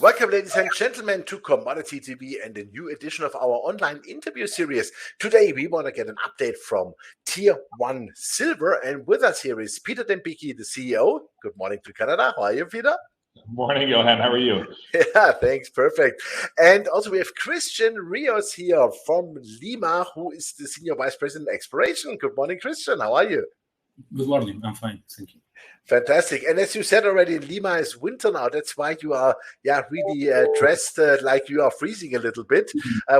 Welcome, ladies and gentlemen, to Commodity TV and a new edition of our online interview series. Today, we want to get an update from Tier 1 Silver, and with us here is Peter Dembicki, the CEO. Good morning to Canada. How are you, Peter? Morning, Johan. How are you? Yeah, thanks. Perfect. And also, we have Christian Rios here from Lima, who is the Senior Vice President Exploration. Good morning, Christian. How are you? Good morning. I'm fine. Thank you. Fantastic. And as you said already, Lima is winter now. That's why you are really dressed like you are freezing a little bit.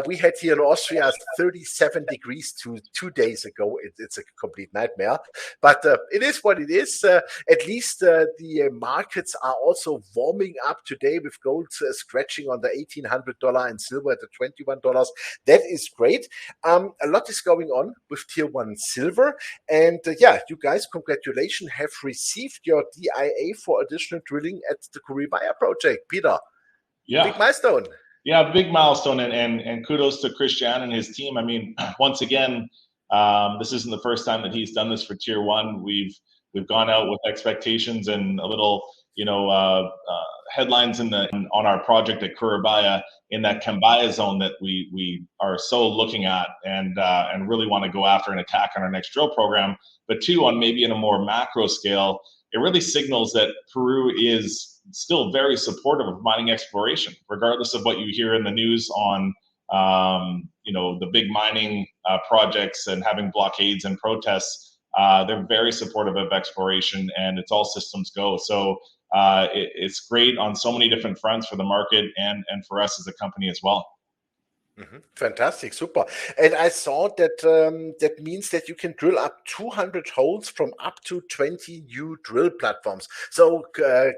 We had here in Austria 37 degrees 2 days ago. It's a complete nightmare. But it is what it is. At least the markets are also warming up today with gold scratching on the $1,800 and silver at the $21. That is great. A lot is going on with Tier 1 Silver. And you guys, congratulations, have received your DIA for additional drilling at the Kuribaya project. Peter, big milestone. Yeah, big milestone, and kudos to Christian and his team. I mean, once again, this isn't the first time that he's done this for Tier 1. We've gone out with expectations and a little, headlines on our project at Kuribaya in that Kuribaya zone that we are so looking at and really want to go after and attack on our next drill program. But two, on maybe in a more macro scale, it really signals that Peru is still very supportive of mining exploration, regardless of what you hear in the news on, the big mining projects and having blockades and protests. They're very supportive of exploration, and it's all systems go. So it's great on so many different fronts for the market and for us as a company as well. Fantastic, super. And I saw that that means that you can drill up 200 holes from up to 20 new drill platforms. So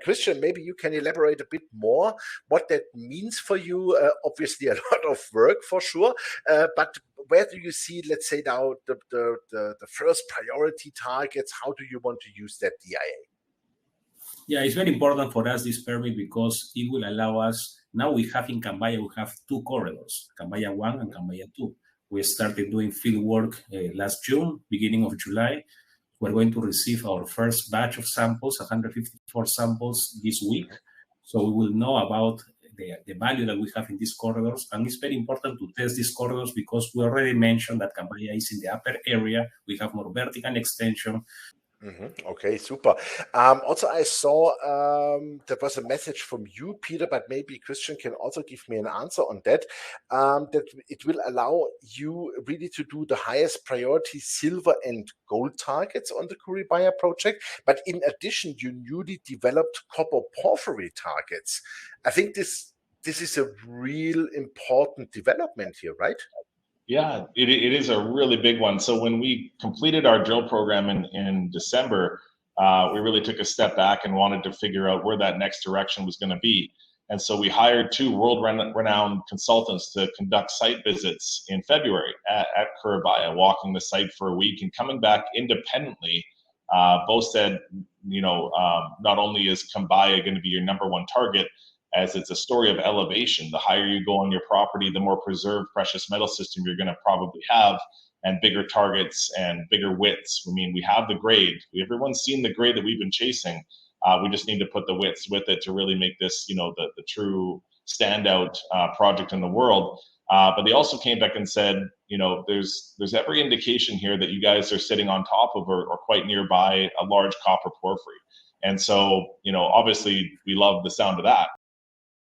Christian, maybe you can elaborate a bit more what that means for you. Obviously a lot of work for sure, but where do you see, let's say now, the first priority targets? How do you want to use that DIA? Yeah, it's very important for us, this permit, because it will allow us. Now we have in Kuribaya, we have two corridors, Kuribaya 1 and Kuribaya 2. We started doing field work last June, beginning of July. We're going to receive our first batch of samples, 154 samples this week. So we will know about the value that we have in these corridors. And it's very important to test these corridors because we already mentioned that Kuribaya is in the upper area. We have more vertical extension. Okay, super. Also, I saw there was a message from you, Peter, but maybe Christian can also give me an answer on that, that it will allow you really to do the highest priority silver and gold targets on the Kuribaya project. But in addition, you newly developed copper porphyry targets. I think this is a real important development here, right? Yeah, it is a really big one. So when we completed our drill program in December, we really took a step back and wanted to figure out where that next direction was going to be. And so we hired two world-renowned consultants to conduct site visits in February at Kuribaya, walking the site for a week and coming back independently. Both said, not only is Kuribaya going to be your number one target, as it's a story of elevation. The higher you go on your property, the more preserved precious metal system you're going to probably have, and bigger targets and bigger widths. I mean, we have the grade. Everyone's seen the grade that we've been chasing. We just need to put the widths with it to really make this, the true standout project in the world. But they also came back and said, there's every indication here that you guys are sitting on top of or quite nearby a large copper porphyry. And so, obviously we love the sound of that.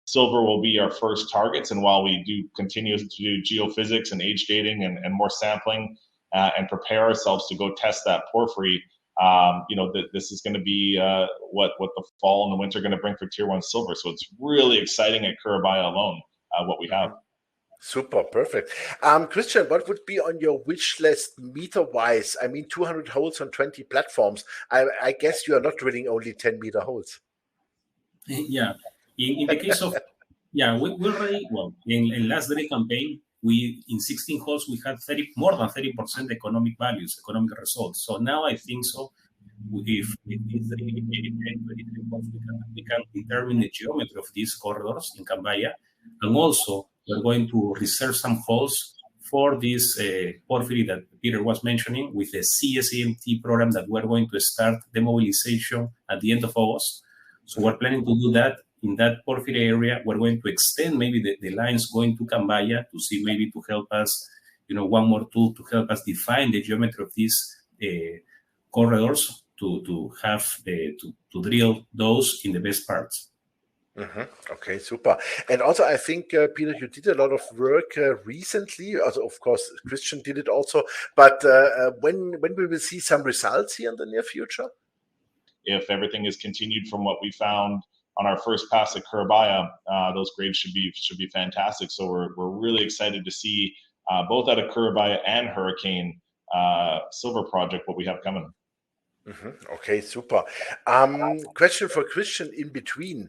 Silver will be our first targets, and while we do continue to do geophysics and age dating and more sampling and prepare ourselves to go test that porphyry, this is going to be what the fall and the winter are going to bring for Tier 1 Silver. So it's really exciting at Kuribaya alone, what we have. Super, perfect. Christian, what would be on your wish list meter-wise? I mean, 200 holes on 20 platforms. I guess you are not drilling only 10-meter holes. Yeah. In the case of, we already, in last drill campaign, in 16 holes, we had more than 30% economic results. So now I think so, if it's 23 holes, we can determine the geometry of these corridors in Kuribaya. And also, we're going to reserve some holes for this porphyry that Peter was mentioning with the CSEMT program that we're going to start the mobilization at the end of August. So we're planning to do that in that porphyry area, we're going to extend maybe the lines going to Kuribaya to see maybe to help us, one more tool to help us define the geometry of these corridors to have to drill those in the best parts. Okay, super. And also, I think, Peter, you did a lot of work recently. Also, of course, Christian did it also. But when we will see some results here in the near future? If everything is continued from what we found on our first pass at Curibaya, those grades should be fantastic. So we're really excited to see both out of Curibaya and Hurricane Silver Project what we have coming. Okay, super. Question for Christian in between.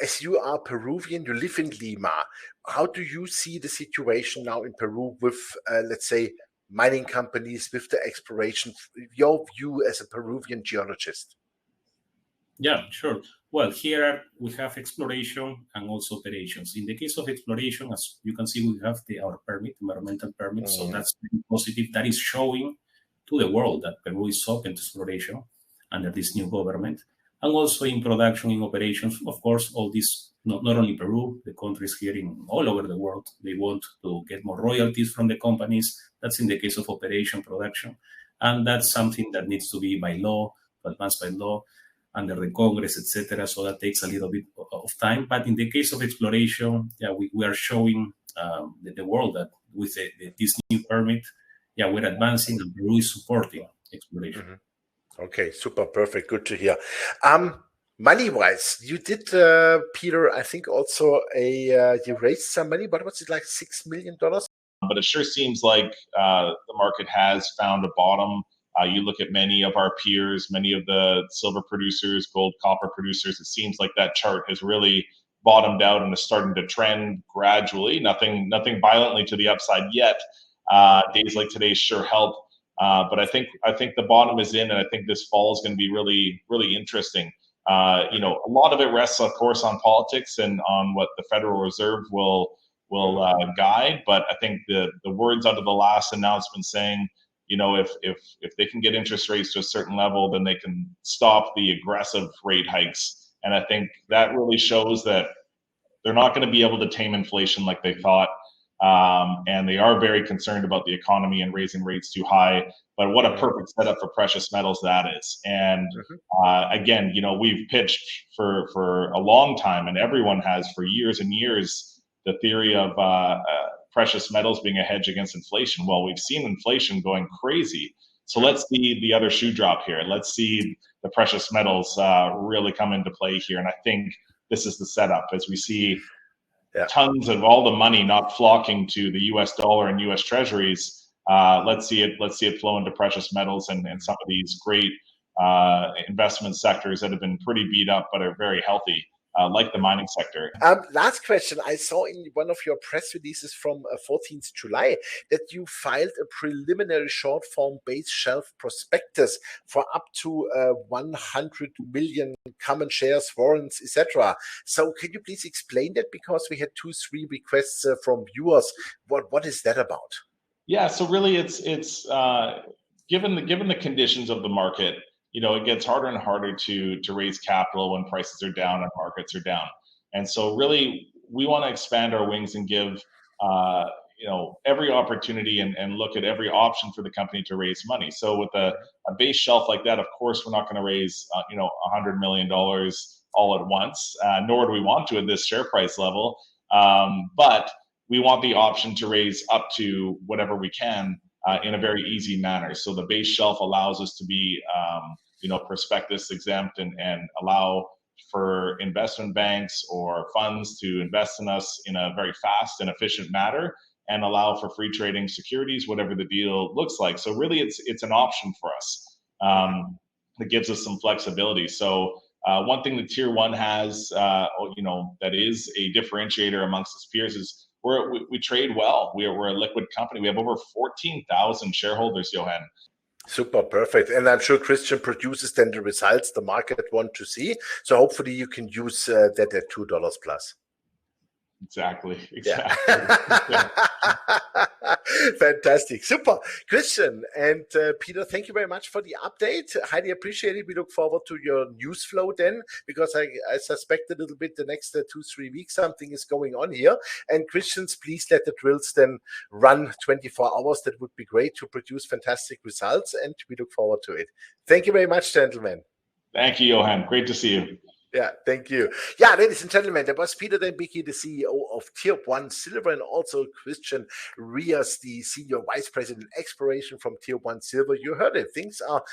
As you are Peruvian, you live in Lima. How do you see the situation now in Peru with, let's say, mining companies, with the exploration? Your view as a Peruvian geologist? Yeah, sure. Well, here we have exploration and also operations. In the case of exploration, as you can see, we have our permit, environmental permit. So that's very positive. That is showing to the world that Peru is open to exploration under this new government. And also in production, in operations, of course, all this, not only Peru, the countries here all over the world, they want to get more royalties from the companies. That's in the case of operation, production. And that's something that needs to be by law, advanced by law, under the Congress, etc. So that takes a little bit of time. But in the case of exploration, we are showing the world that with this new permit, we're advancing and Peru is supporting exploration. Okay, super, perfect, good to hear. Money-wise, you did, Peter, I think also you raised some money. What was it, like $6 million? But it sure seems like the market has found a bottom. You look at many of our peers, many of the silver producers, gold, copper producers, it seems like that chart has really bottomed out and is starting to trend gradually. Nothing violently to the upside yet. Days like today sure help. But I think the bottom is in, and I think this fall is going to be really, really interesting. A lot of it rests, of course, on politics and on what the Federal Reserve will guide. But I think the words out of the last announcement saying, if they can get interest rates to a certain level, then they can stop the aggressive rate hikes. And I think that really shows that they're not going to be able to tame inflation like they thought. And they are very concerned about the economy and raising rates too high. But what a perfect setup for precious metals that is. And again, we've pitched for a long time, and everyone has for years and years, the theory of precious metals being a hedge against inflation. Well, we've seen inflation going crazy. So let's see the other shoe drop here. Let's see the precious metals really come into play here. And I think this is the setup as we see tons of all the money not flocking to the US dollar and US treasuries. Let's see it flow into precious metals and some of these great investment sectors that have been pretty beat up but are very healthy. Like the mining sector. Last question. I saw in one of your press releases from 14th July that you filed a preliminary short form base shelf prospectus for up to 100 million common shares, warrants, etc. So can you please explain that? Because we had 2-3 requests from viewers. What is that about? Yeah, so really it's given the conditions of the market, it gets harder and harder to raise capital when prices are down and markets are down. And so really we want to expand our wings and give, every opportunity and look at every option for the company to raise money. So with a base shelf like that, of course, we're not going to raise, $100 million all at once, nor do we want to at this share price level. But we want the option to raise up to whatever we can in a very easy manner. So the base shelf allows us to be, prospectus exempt and allow for investment banks or funds to invest in us in a very fast and efficient manner and allow for free trading securities, whatever the deal looks like. So really it's an option for us that gives us some flexibility. So one thing that Tier 1 has, that is a differentiator amongst its peers is we trade well. We're a liquid company. We have over 14,000 shareholders, Johan. Super, perfect. And I'm sure Christian produces then the results the market want to see. So hopefully you can use that at $2 plus. Exactly. Yeah. Fantastic. Super. Christian and Peter, thank you very much for the update. Highly appreciate it. We look forward to your news flow then, because I suspect a little bit the next 2-3 weeks something is going on here. And Christians, please let the drills then run 24 hours. That would be great to produce fantastic results, and we look forward to it. Thank you very much, gentlemen. Thank you, Johan. Great to see you. Yeah, thank you. Yeah, ladies and gentlemen, that was Peter Dembicki, the CEO of Tier 1 Silver, and also Christian Rios, the Senior Vice President Exploration from Tier 1 Silver. You heard it. Things are,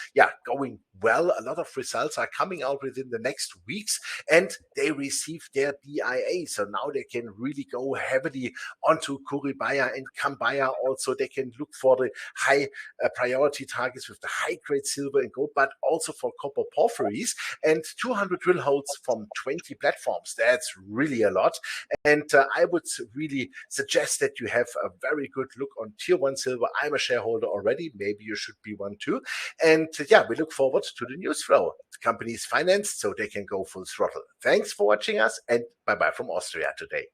going well. A lot of results are coming out within the next weeks, and they received their DIA. So now they can really go heavily onto Kuribaya and Kuribaya. Also, they can look for the high priority targets with the high-grade silver and gold, but also for copper porphyries, and 200 drill holes from 20 platforms. That's really a lot. And I would really suggest that you have a very good look on Tier 1 Silver. I'm a shareholder already. Maybe you should be one too. And we look forward to the news flow. The company is financed, so they can go full throttle. Thanks for watching us, and bye-bye from Austria today.